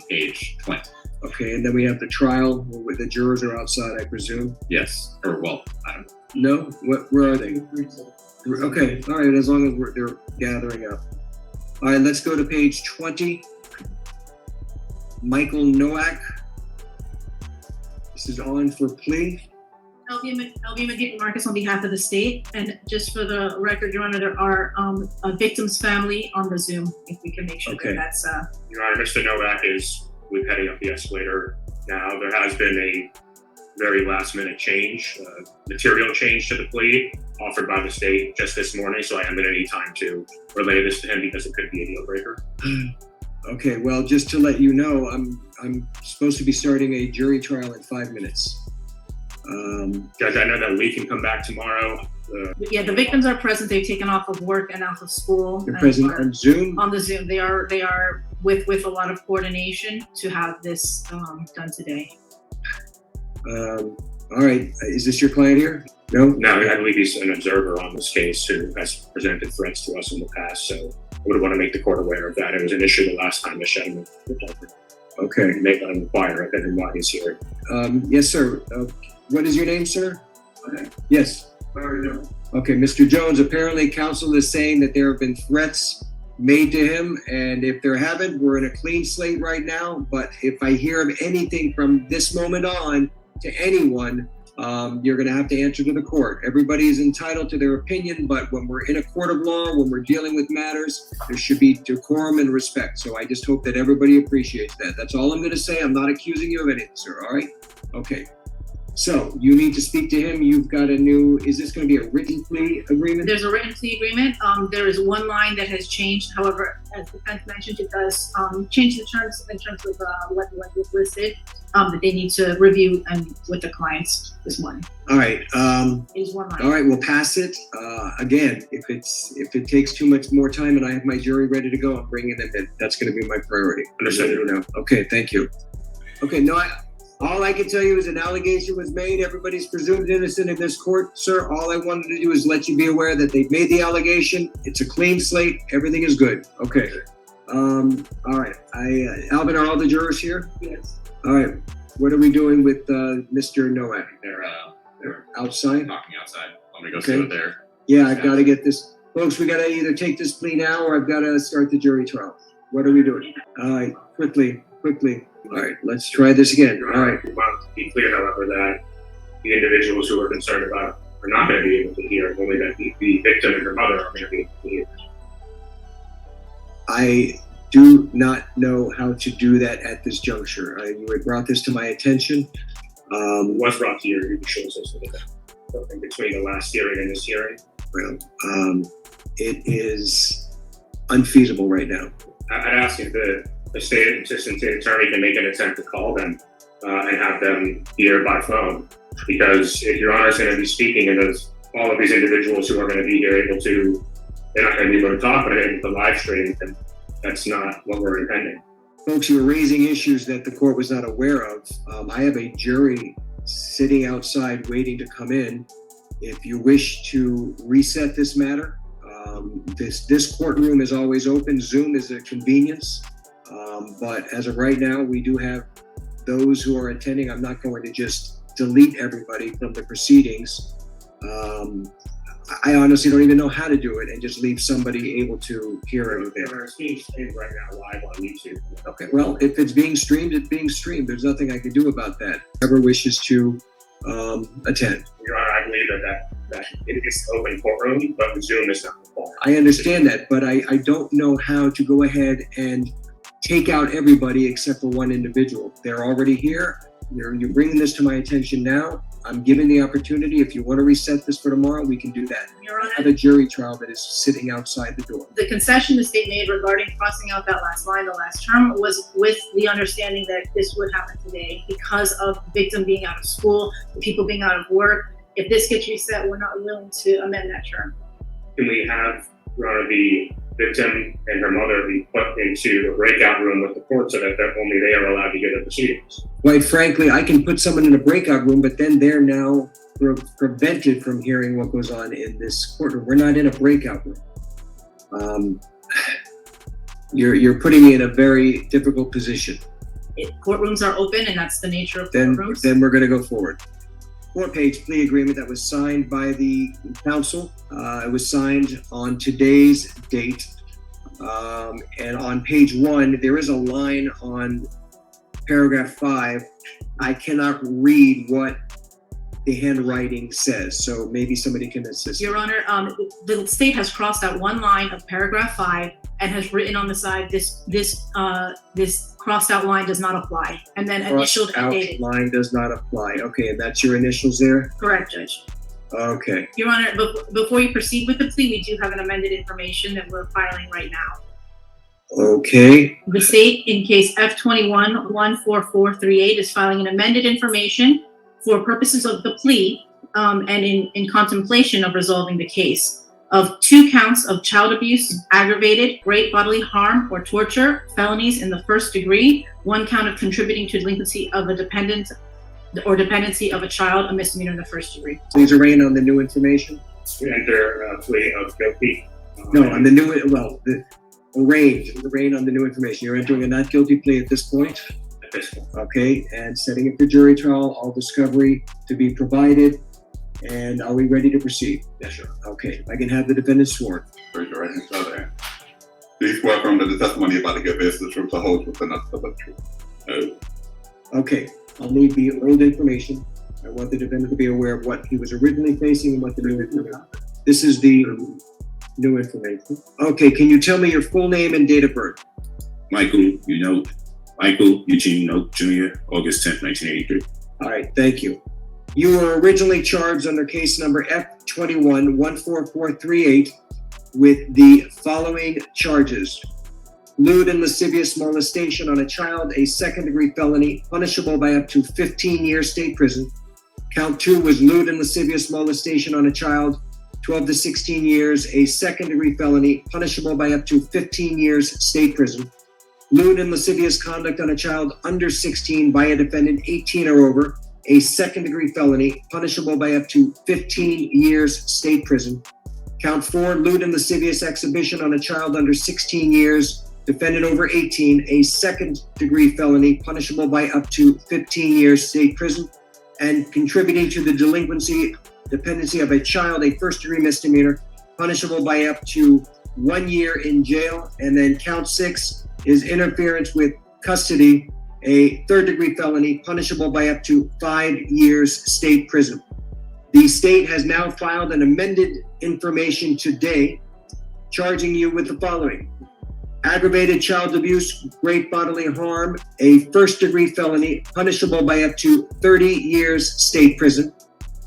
page 20. Okay, and then we have the trial where the jurors are outside, I presume? Yes, or well, I don't know. No? Where are they? Okay, all right, as long as they're gathering up. All right, let's go to page 20. Michael NOAK. This is on for plea. LB Marcus on behalf of the state, and just for the record, Your Honor, there are a victim's family on the Zoom, if we can make sure Okay. that that's Your Honor, Mr. NOAK is heading up the escalator now. There has been a very last minute change, material change to the plea offered by the state just this morning, so I haven't any time to relay this to him because it could be a deal breaker. Okay, well, just to let you know, I'm supposed to be starting a jury trial in 5 minutes. Judge, I know that we can come back tomorrow. yeah, the victims are present. They've taken off of work and off of school. You're and present are on Zoom? on the Zoom. They are with a lot of coordination to have this done today. All right, is this your client here? No? No, I believe he's an observer on this case who has presented threats to us in the past, so I would want to make the court aware of that. It was an issue the last time the gentleman Okay. make an inquiry of him while he's here. Yes, sir. What is your name, sir? Yes. Okay, Mr. Jones, apparently counsel is saying that there have been threats made to him, and if there haven't, we're in a clean slate right now, but if I hear of anything from this moment on to anyone, you're going to have to answer to the court. Everybody is entitled to their opinion, but when we're in a court of law, when we're dealing with matters, there should be decorum and respect. So I just hope that everybody appreciates that. That's all I'm going to say. I'm not accusing you of anything, sir. All right? Okay. So you need to speak to him. You've got is this going to be a written plea agreement? There's a written plea agreement. There is one line that has changed. However, as the defense mentioned, it does change the terms in terms of what was listed that they need to review and with the clients this morning. All right. It is one line. All right, we'll pass it. Again, if it takes too much more time and I have my jury ready to go, I'm bringing them in. That's going to be my priority. Understood. Okay, thank you. Okay, no, all I can tell you is an allegation was made. Everybody's presumed innocent in this court, sir. All I wanted to do is let you be aware that they've made the allegation. It's a clean slate. Everything is good. Okay. All right. Alvin, are all the jurors here? Yes. All right. What are we doing with Mr. NOAK? They're outside? talking outside. Want me to go Okay. sit there? Yeah, I've got to get this. Folks, we got to either take this plea now or I've got to start the jury trial. What are we doing? All right, quickly. All right, let's try this again. All right. We want to be clear, however, that the individuals who are concerned about are not going to be able to hear, only that the victim and her mother are going to be able to hear. I do not know how to do that at this juncture. You had brought this to my attention. It was brought to your judicial system in between the last hearing and this hearing. Well, it is unfeasible right now. I'd ask if the state assistant state attorney can make an attempt to call them and have them here by phone. Because if Your Honor is going to be speaking and there's all of these individuals who are going to be here they're not going to be able to talk, but able to live stream, then that's not what we're intending. Folks, you were raising issues that the court was not aware of. I have a jury sitting outside waiting to come in. If you wish to reset this matter, this courtroom is always open. Zoom is a convenience. But as of right now, we do have those who are attending. I'm not going to just delete everybody from the proceedings. I honestly don't even know how to do it and just leave somebody able to hear everything. It's being streamed right now live on YouTube. Okay, well, if it's being streamed, it's being streamed. There's nothing I can do about that. Whoever wishes to attend. Your Honor, I believe that it is an open courtroom, but Zoom is not required. I understand that, but I don't know how to go ahead and take out everybody except for one individual. They're already here. You're bringing this to my attention now. I'm giving the opportunity. If you want to reset this for tomorrow, we can do that. Your Honor, I have a jury trial that is sitting outside the door. the concession the state made regarding crossing out that last line, the last term, was with the understanding that this would happen today because of the victim being out of school, the people being out of work. If this gets reset, we're not willing to amend that term. Can we have, Your Honor, the victim and her mother be put into a breakout room with the court so that only they are allowed to hear the proceedings? Quite frankly, I can put someone in a breakout room, but then they're now prevented from hearing what goes on in this courtroom. We're not in a breakout room. You're putting me in a very difficult position. Courtrooms are open, and that's the nature of Then courtrooms. we're gonna go forward. 4-page plea agreement that was signed by the council. It was signed on today's date. And on page 1, there is a line on paragraph 5. I cannot read what the handwriting says, so maybe somebody can assist. Your Honor, the state has crossed out one line of paragraph 5 and has written on the side, this crossed out line does not apply, and then initialed and dated. Line does not apply. Okay, and that's your initials there? Correct, Judge. Okay. Your Honor, before you proceed with the plea, we do have an amended information that we're filing right now. Okay. The state, in case F21-14438, is filing an amended information for purposes of the plea and in contemplation of resolving the case of 2 counts of child abuse, aggravated, great bodily harm, or torture, felonies in the first degree, 1 count of contributing to delinquency of a dependent or dependency of a child, a misdemeanor in the first degree. Please arraign on the new information. We enter a plea of guilty. No, on the new, arraign on the new information. You're entering a not guilty plea at this point. At this point. Okay, and setting it for jury trial, all discovery to be provided. And are we ready to proceed? Yes, sir. Okay, I can have the defendant sworn. Raise your right hand, show there. Do you swear affirm that the testimony you're about to give is the truth, the whole truth, and nothing but the truth? No. Okay, I'll need the old information. I want the defendant to be aware of what he was originally facing and what the new information. This is the new information. Okay, can you tell me your full name and date of birth? Michael Eugene NOAK Jr., August 10th, 1983. All right, thank you. You were originally charged under case number F21-14438 with the following charges: lewd and lascivious molestation on a child, a second-degree felony, punishable by up to 15 years state prison. Count 2 was lewd and lascivious molestation on a child, 12 to 16 years, a second-degree felony, punishable by up to 15 years state prison. Lewd and lascivious conduct on a child under 16 by a defendant 18 or over, a second-degree felony, punishable by up to 15 years state prison. Count 4, lewd and lascivious exhibition on a child under 16 years, defendant over 18, a second-degree felony, punishable by up to 15 years state prison. And contributing to the dependency of a child, a first-degree misdemeanor, punishable by up to 1 year in jail. And then count 6 is interference with custody, a third-degree felony, punishable by up to 5 years state prison. The state has now filed an amended information today, charging you with the following: aggravated child abuse, great bodily harm, a first-degree felony, punishable by up to 30 years state prison.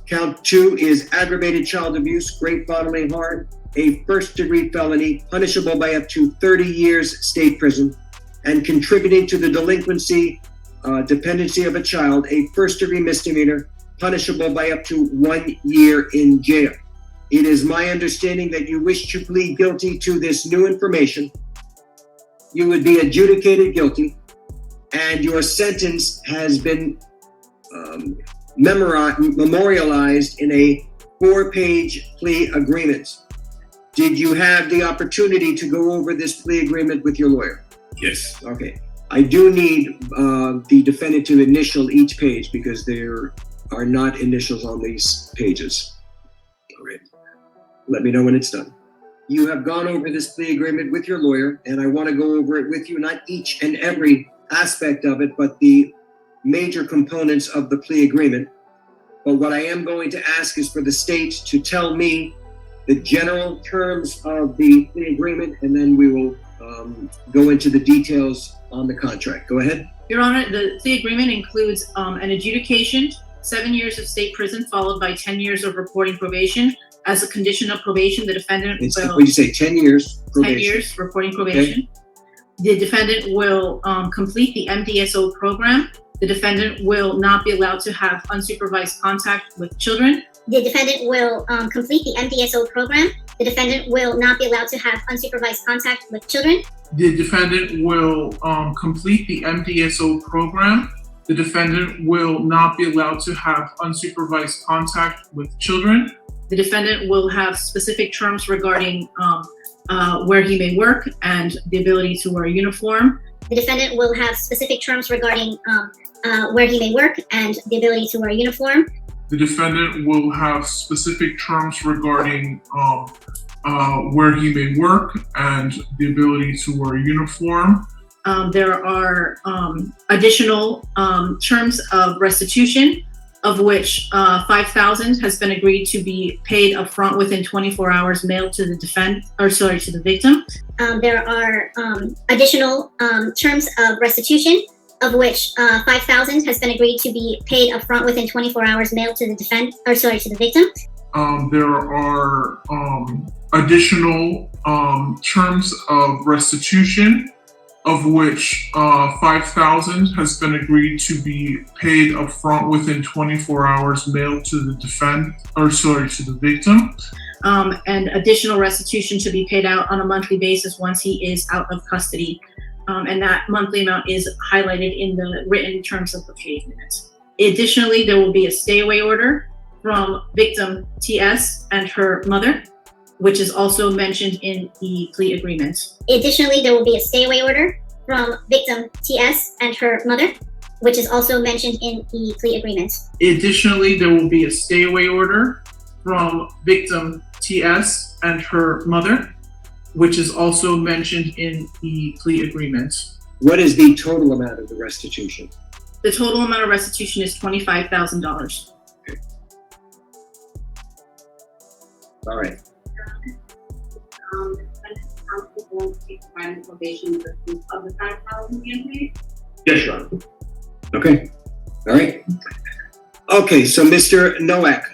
Count 2 is aggravated child abuse, great bodily harm, a first-degree felony, punishable by up to 30 years state prison. And contributing to the dependency of a child, a first-degree misdemeanor, punishable by up to 1 year in jail. It is my understanding that you wish to plead guilty to this new information. You would be adjudicated guilty, and your sentence has been memorialized in a 4-page plea agreement. Did you have the opportunity to go over this plea agreement with your lawyer? Yes. Okay. I do need the defendant to initial each page because there are not initials on these pages. All right. Let me know when it's done. You have gone over this plea agreement with your lawyer, and I want to go over it with you, not each and every aspect of it, but the major components of the plea agreement. But what I am going to ask is for the state to tell me the general terms of the plea agreement, and then we will go into the details on the contract. Go ahead. Your Honor, the plea agreement includes an adjudication, 7 years of state prison, followed by 10 years of reporting probation. As a condition of probation, the defendant What will... did you say, 10 years? 10 years reporting probation. Okay. The defendant will complete the MDSO program. The defendant will not be allowed to have unsupervised contact with children. The defendant will complete the MDSO program. The defendant will not be allowed to have unsupervised contact with children. The defendant will complete the MDSO program. The defendant will not be allowed to have unsupervised contact with children. The defendant will have specific terms regarding where he may work and the ability to wear a uniform. The defendant will have specific terms regarding where he may work and the ability to wear a uniform. The defendant will have specific terms regarding where he may work and the ability to wear a uniform. There are additional terms of restitution, of which $5,000 has been agreed to be paid upfront within 24 hours, mailed to the to the victim. There are additional terms of restitution, of which $5,000 has been agreed to be paid upfront within 24 hours, mailed to the to the victim. There are additional terms of restitution, of which $5,000 has been agreed to be paid upfront within 24 hours, mailed to the to the victim. And additional restitution to be paid out on a monthly basis once he is out of custody. And that monthly amount is highlighted in the written terms of the plea agreement. Additionally, there will be a stay away order from victim TS and her mother, which is also mentioned in the plea agreement. Additionally, there will be a stay away order from victim TS and her mother, which is also mentioned in the plea agreement. Additionally, there will be a stay away order from victim TS and her mother, which is also mentioned in the plea agreement. What is the total amount of the restitution? The total amount of restitution is $25,000. All right. Yes, Your Honor. Okay. All right. Okay, so Mr. NOAK,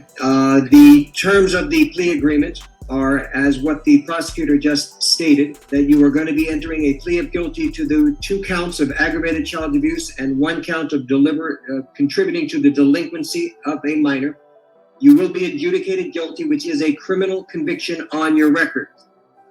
the terms of the plea agreement are as what the prosecutor just stated, that you are going to be entering a plea of guilty to the 2 counts of aggravated child abuse and 1 count of contributing to the delinquency of a minor. You will be adjudicated guilty, which is a criminal conviction on your record.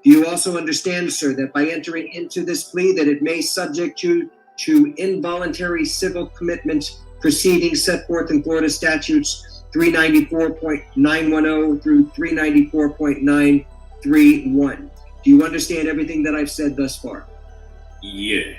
Do you also understand, sir, that by entering into this plea that it may subject you to involuntary civil commitment proceedings set forth in Florida statutes 394.910 through 394.931? Do you understand everything that I've said thus far? Yeah.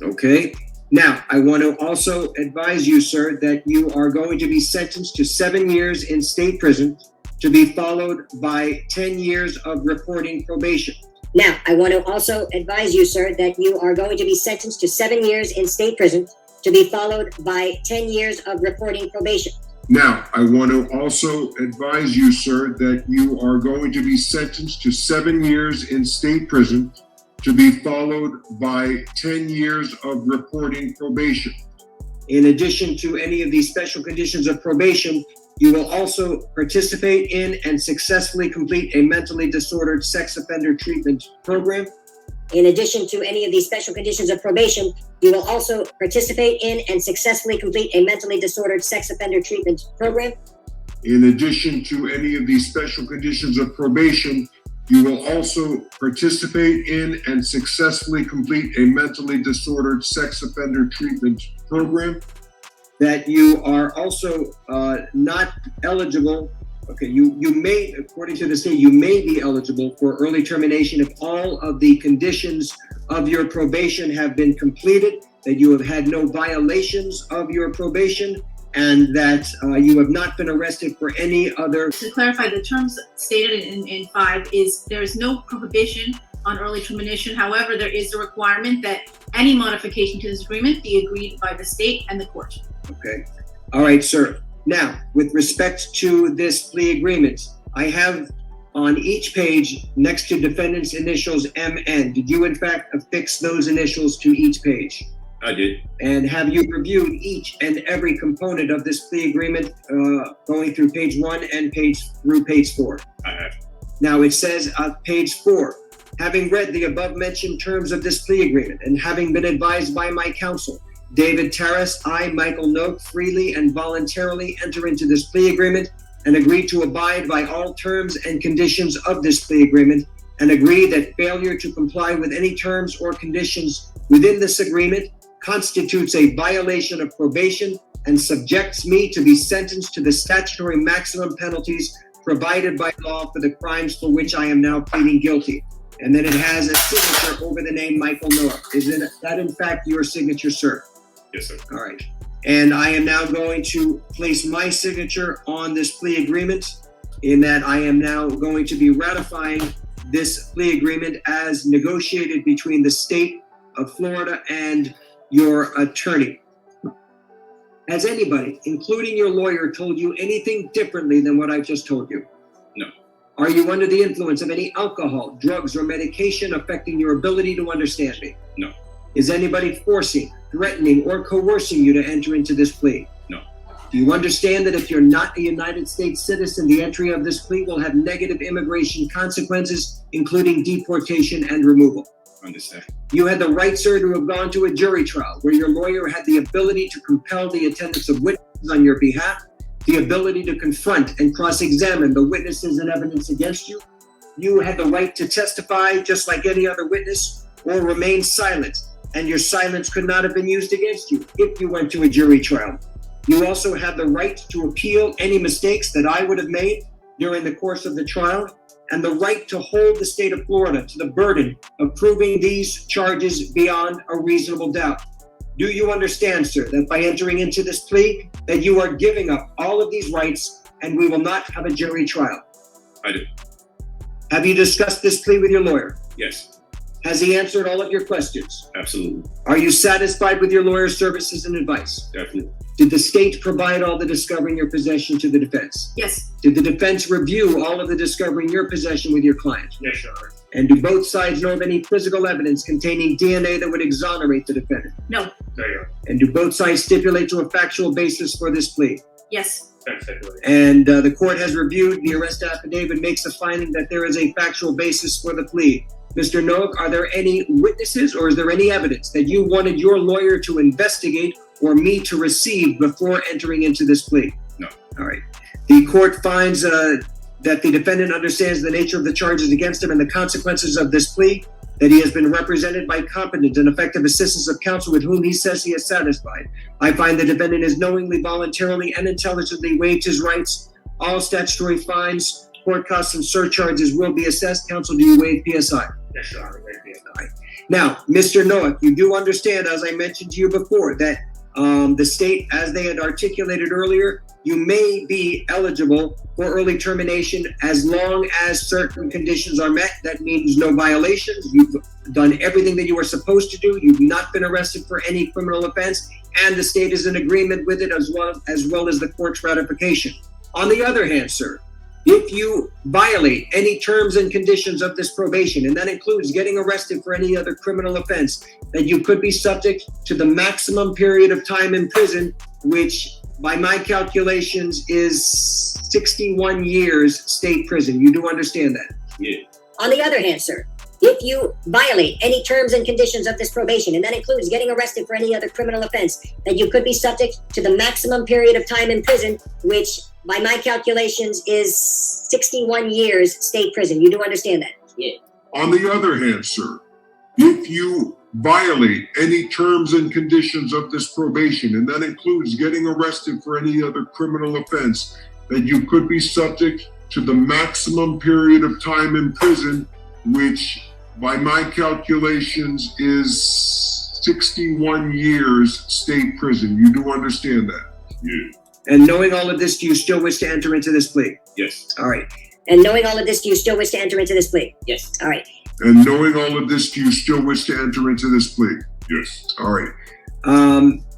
Okay. Now, I want to also advise you, sir, that you are going to be sentenced to 7 years in state prison, to be followed by 10 years of reporting probation. Now, I want to also advise you, sir, that you are going to be sentenced to 7 years in state prison, to be followed by 10 years of reporting probation. Now, I want to also advise you, sir, that you are going to be sentenced to 7 years in state prison, to be followed by 10 years of reporting probation. In addition to any of these special conditions of probation, you will also participate in and successfully complete a mentally disordered sex offender treatment program. In addition to any of these special conditions of probation, you will also participate in and successfully complete a mentally disordered sex offender treatment program. In addition to any of these special conditions of probation, you will also participate in and successfully complete a mentally disordered sex offender treatment program. That you are also not eligible. Okay, you may, according to the state, you may be eligible for early termination if all of the conditions of your probation have been completed, that you have had no violations of your probation, and that you have not been arrested for any other. To clarify, the terms stated in 5 is there is no prohibition on early termination. However, there is a requirement that any modification to this agreement be agreed by the state and the court. Okay. All right, sir. Now, with respect to this plea agreement, I have on each page next to defendant's initials MN. Did you in fact affix those initials to each page? I did. And have you reviewed each and every component of this plea agreement going through page 1 and through page 4? I have. Now it says on page 4, having read the above mentioned terms of this plea agreement and having been advised by my counsel, David Terrace, I, Michael Noak, freely and voluntarily enter into this plea agreement and agree to abide by all terms and conditions of this plea agreement, and agree that failure to comply with any terms or conditions within this agreement constitutes a violation of probation and subjects me to be sentenced to the statutory maximum penalties provided by law for the crimes for which I am now pleading guilty. And then it has a signature over the name Michael NOAK. Is that in fact your signature, sir? Yes, sir. All right. And I am now going to place my signature on this plea agreement, in that I am now going to be ratifying this plea agreement as negotiated between the state of Florida and your attorney. Has anybody, including your lawyer, told you anything differently than what I've just told you? No. Are you under the influence of any alcohol, drugs, or medication affecting your ability to understand me? No. Is anybody forcing, threatening, or coercing you to enter into this plea? No. Do you understand that if you're not a United States citizen, the entry of this plea will have negative immigration consequences, including deportation and removal? Understand. You had the right, sir, to have gone to a jury trial where your lawyer had the ability to compel the attendance of witnesses on your behalf, the ability to confront and cross-examine the witnesses and evidence against you. You had the right to testify just like any other witness, or remain silent, and your silence could not have been used against you if you went to a jury trial. You also have the right to appeal any mistakes that I would have made during the course of the trial, and the right to hold the state of Florida to the burden of proving these charges beyond a reasonable doubt. Do you understand, sir, that by entering into this plea, that you are giving up all of these rights and we will not have a jury trial? I do. Have you discussed this plea with your lawyer? Yes, Has he answered all of your questions? absolutely. Are you satisfied with your lawyer's services and advice? Definitely. Did the state provide all the discovery in your possession to the defense? Yes. Did the defense review all of the discovery in your possession with your client? Yes, Your Honor. And do both sides know of any physical evidence containing DNA that would exonerate the defendant? No. There you go. And do both sides stipulate to a factual basis for this plea? Yes. Thanks, Secretary. And the court has reviewed the arrest affidavit, makes a finding that there is a factual basis for the plea. Mr. NOAK, are there any witnesses or is there any evidence that you wanted your lawyer to investigate or me to receive before entering into this plea? No. All right. The court finds that the defendant understands the nature of the charges against him and the consequences of this plea, that he has been represented by competent and effective assistance of counsel with whom he says he is satisfied. I find the defendant has knowingly, voluntarily, and intelligently waived his rights. All statutory fines, court costs, and surcharges will be assessed. Counsel, do you waive PSI? Yes, Your Honor. Thank you. Now, Mr. NOAK, you do understand, as I mentioned to you before, that the state, as they had articulated earlier, you may be eligible for early termination as long as certain conditions are met. That means no violations. You've done everything that you were supposed to do. You've not been arrested for any criminal offense, and the state is in agreement with it as well as the court's ratification. On the other hand, sir, if you violate any terms and conditions of this probation, and that includes getting arrested for any other criminal offense, then you could be subject to the maximum period of time in prison, which by my calculations is 61 years state prison. You do understand that? Yeah. On the other hand, sir, if you violate any terms and conditions of this probation, and that includes getting arrested for any other criminal offense, then you could be subject to the maximum period of time in prison, which by my calculations is 61 years state prison. You do understand that? Yeah. On the other hand, sir, if you violate any terms and conditions of this probation, and that includes getting arrested for any other criminal offense, then you could be subject to the maximum period of time in prison, which by my calculations is 61 years state prison. You do understand that? Yeah. And knowing all of this, do you still wish to enter into this plea? Yes. All right. And knowing all of this, do you still wish to enter into this plea? Yes. All right. And knowing all of this, do you still wish to enter into this plea? Yes. All right.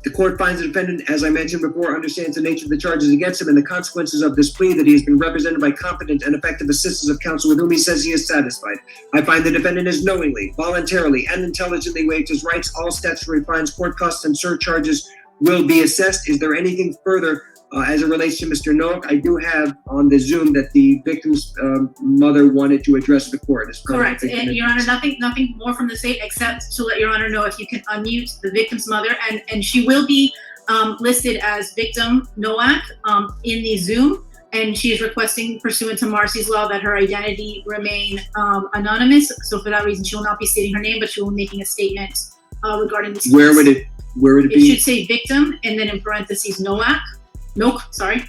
The court finds the defendant, as I mentioned before, understands the nature of the charges against him and the consequences of this plea, that he has been represented by competent and effective assistance of counsel with whom he says he is satisfied. I find the defendant has knowingly, voluntarily, and intelligently waived his rights. All statutory fines, court costs, and surcharges will be assessed. Is there anything further as it relates to Mr. NOAK? I do have on the Zoom that the victim's mother wanted to address the court. Correct. And Your Honor, nothing more from the state except to let Your Honor know if you can unmute the victim's mother, and she will be listed as victim NOAK in the Zoom, and she is requesting, pursuant to Marcy's law, that her identity remain anonymous. So for that reason, she will not be stating her name, but she will be making a statement regarding this. Where would it It be? should say victim and then in parentheses NOAK. NOAK, sorry.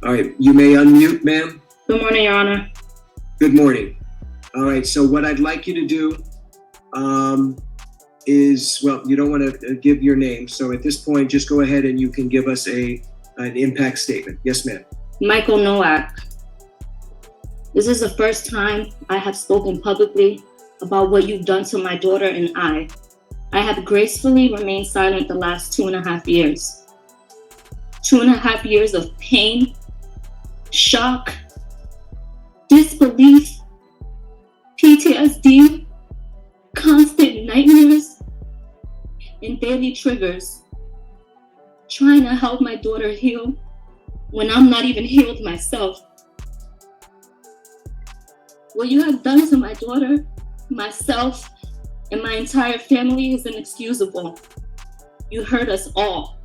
All right, you may unmute, ma'am. Good morning, Your Honor. Good morning. All right, so what I'd like you to do is, well, you don't want to give your name. So at this point, just go ahead and you can give us an impact statement. Yes, ma'am. Michael NOAK. This is the first time I have spoken publicly about what you've done to my daughter and I. I have gracefully remained silent the last 2.5 years. 2.5 years of pain, shock, disbelief, PTSD, constant nightmares, and daily triggers. Trying to help my daughter heal when I'm not even healed myself. What you have done to my daughter, myself, and my entire family is inexcusable. You hurt us all.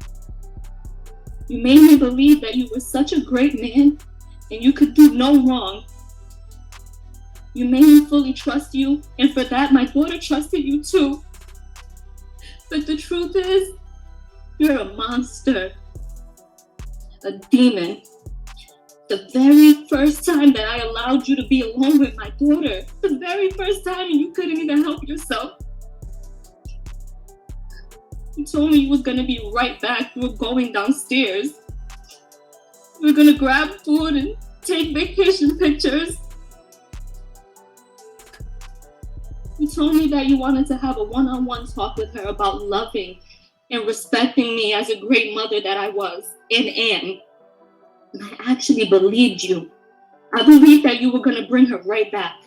You made me believe that you were such a great man and you could do no wrong. You made me fully trust you, and for that, my daughter trusted you too. But the truth is, you're a monster, a demon. The very first time that I allowed you to be alone with my daughter, the very first time, and you couldn't even help yourself. You told me you was gonna be right back. You were going downstairs. We were gonna grab food and take vacation pictures. You told me that you wanted to have a one-on-one talk with her about loving and respecting me as a great mother that I was and am. And I actually believed you. I believed that you were going to bring her right back.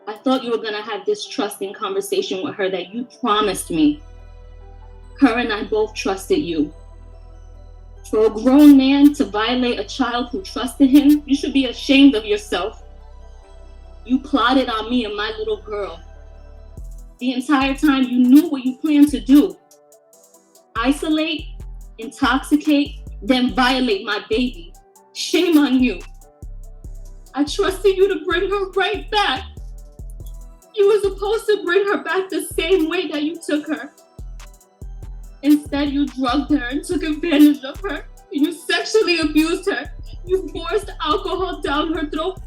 I thought you were going to have this trusting conversation with her that you promised me. Her and I both trusted you. For a grown man to violate a child who trusted him, you should be ashamed of yourself. You plotted on me and my little girl. The entire time you knew what you planned to do. Isolate, intoxicate, then violate my baby. Shame on you. I trusted you to bring her right back. You were supposed to bring her back the same way that you took her. Instead, you drugged her and took advantage of her. You sexually abused her. You forced alcohol down her throat.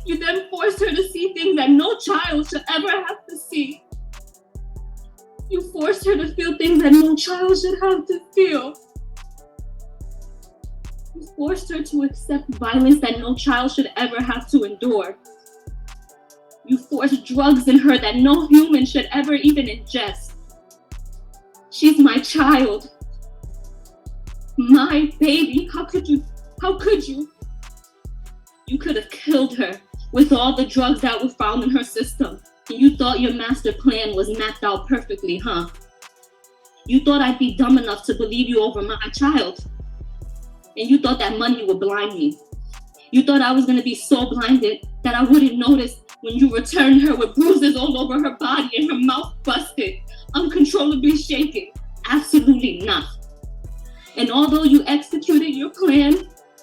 You then forced her to see things that no child should ever have to see. You forced her to feel things that no child should have to feel. You forced her to accept violence that no child should ever have to endure. You forced drugs in her that no human should ever even ingest. She's my child. My baby. How could you? How could you? You could have killed her with all the drugs that were found in her system. And you thought your master plan was mapped out perfectly, huh? You thought I'd be dumb enough to believe you over my child. And you thought that money would blind me. You thought I was gonna be so blinded that I wouldn't notice when you returned her with bruises all over her body and her mouth busted, uncontrollably shaking. Absolutely not. And although you executed your plan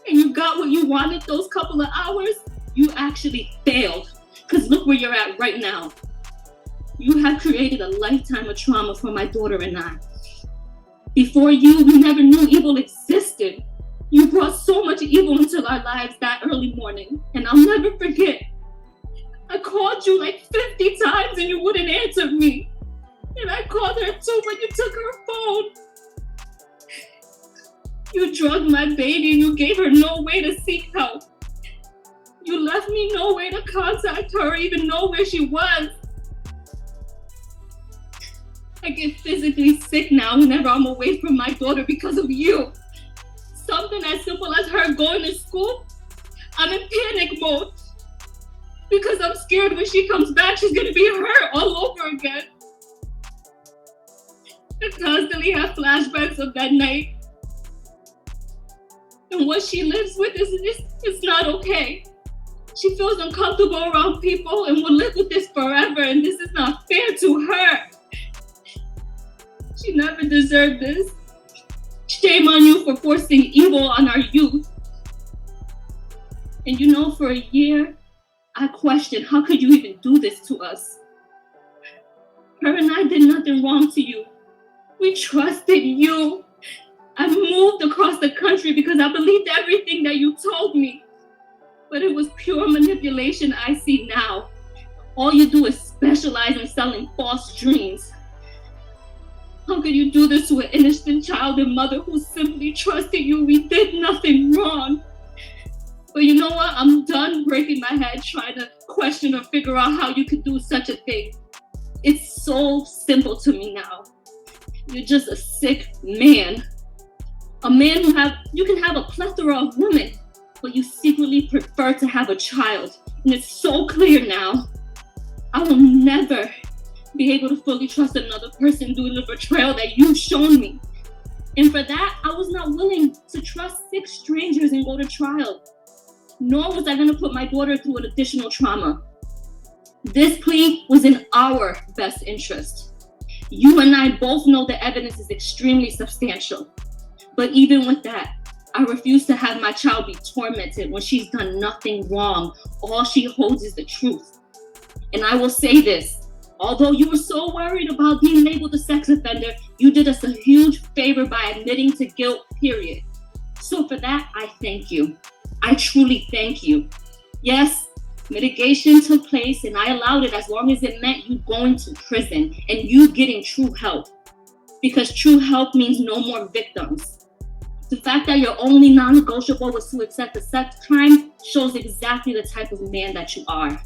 and you got what you wanted those couple of hours, you actually failed. Because look where you're at right now. You have created a lifetime of trauma for my daughter and I. Before you, we never knew evil existed. You brought so much evil into our lives that early morning, and I'll never forget. I called you like 50 times and you wouldn't answer me. And I called her too, but you took her phone. You drugged my baby and you gave her no way to seek help. You left me no way to contact her or even know where she was. I get physically sick now whenever I'm away from my daughter because of you. Something as simple as her going to school, I'm in panic mode. Because I'm scared when she comes back, she's gonna be hurt all over again. I constantly have flashbacks of that night. And what she lives with is not okay. She feels uncomfortable around people and will live with this forever, and this is not fair to her. She never deserved this. Shame on you for forcing evil on our youth. And you know, for a year, I questioned, how could you even do this to us? Her and I did nothing wrong to you. We trusted you. I moved across the country because I believed everything that you told me. But it was pure manipulation I see now. All you do is specialize in selling false dreams. How could you do this to an innocent child and mother who simply trusted you? We did nothing wrong. But you know what? I'm done breaking my head trying to question or figure out how you could do such a thing. It's so simple to me now. You're just a sick man. A man you can have a plethora of women, but you secretly prefer to have a child. And it's so clear now. I will never be able to fully trust another person due to the betrayal that you've shown me. And for that, I was not willing to trust 6 strangers and go to trial. Nor was I going to put my daughter through an additional trauma. This plea was in our best interest. You and I both know the evidence is extremely substantial. But even with that, I refuse to have my child be tormented when she's done nothing wrong. All she holds is the truth. And I will say this, although you were so worried about being labeled a sex offender, you did us a huge favor by admitting to guilt, period. So for that, I thank you. I truly thank you. Yes, mitigation took place and I allowed it as long as it meant you going to prison and you getting true help. Because true help means no more victims. The fact that your only non-negotiable was to accept a sex crime shows exactly the type of man that you are.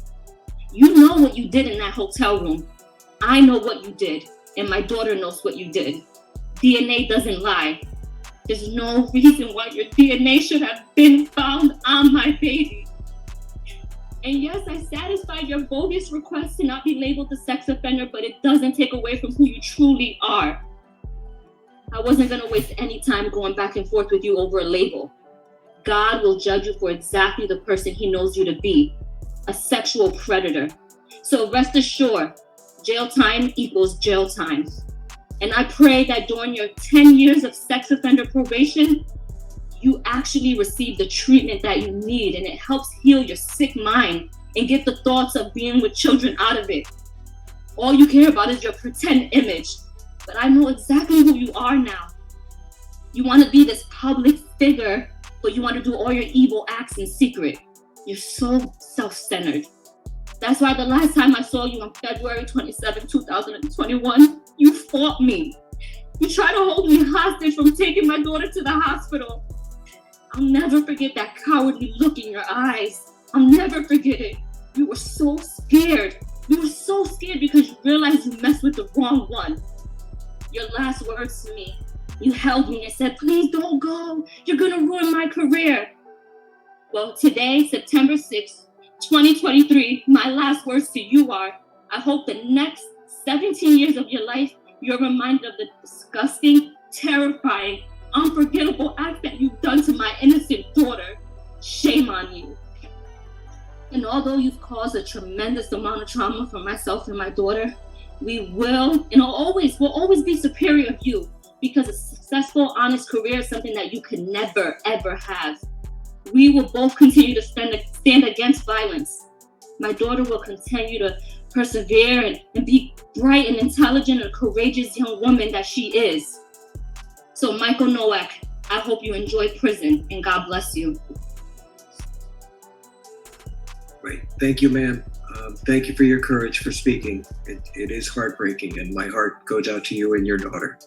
You know what you did in that hotel room. I know what you did, and my daughter knows what you did. DNA doesn't lie. There's no reason why your DNA should have been found on my baby. And yes, I satisfied your bogus request to not be labeled a sex offender, but it doesn't take away from who you truly are. I wasn't gonna waste any time going back and forth with you over a label. God will judge you for exactly the person he knows you to be, a sexual predator. So rest assured, jail time equals jail time. And I pray that during your 10 years of sex offender probation, you actually receive the treatment that you need and it helps heal your sick mind and get the thoughts of being with children out of it. All you care about is your pretend image. But I know exactly who you are now. You want to be this public figure, but you want to do all your evil acts in secret. You're so self-centered. That's why the last time I saw you on February 27, 2021, you fought me. You tried to hold me hostage from taking my daughter to the hospital. I'll never forget that cowardly look in your eyes. I'll never forget it. You were so scared. You were so scared because you realized you messed with the wrong one. Your last words to me, you held me and said, please don't go. You're gonna ruin my career. Well, today, September 6th, 2023, my last words to you are, I hope the next 17 years of your life, you're reminded of the disgusting, terrifying, unforgettable act that you've done to my innocent daughter. Shame on you. And although you've caused a tremendous amount of trauma for myself and my daughter, we will and will always be superior of you because a successful, honest career is something that you can never, ever have. We will both continue to stand against violence. My daughter will continue to persevere and be bright and intelligent and courageous young woman that she is. So Michael NOAK, I hope you enjoy prison and God bless you. Great. Thank you, ma'am. Thank you for your courage for speaking. It is heartbreaking, and my heart goes out to you and your daughter.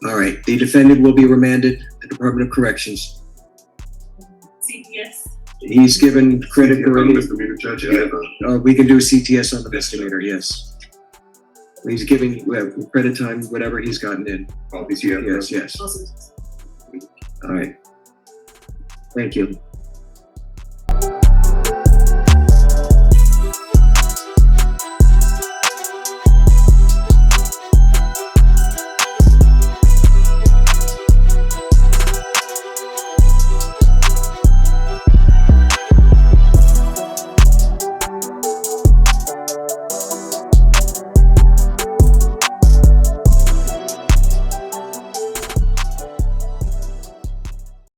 All right. The defendant will be remanded to the Department of Corrections. CPS. He's given credit for any. Misdemeanor judge, We can do a CTS on the misdemeanor, yes. He's giving credit time, whatever he's gotten in. Oh, PCF. Yes. All right. Thank you.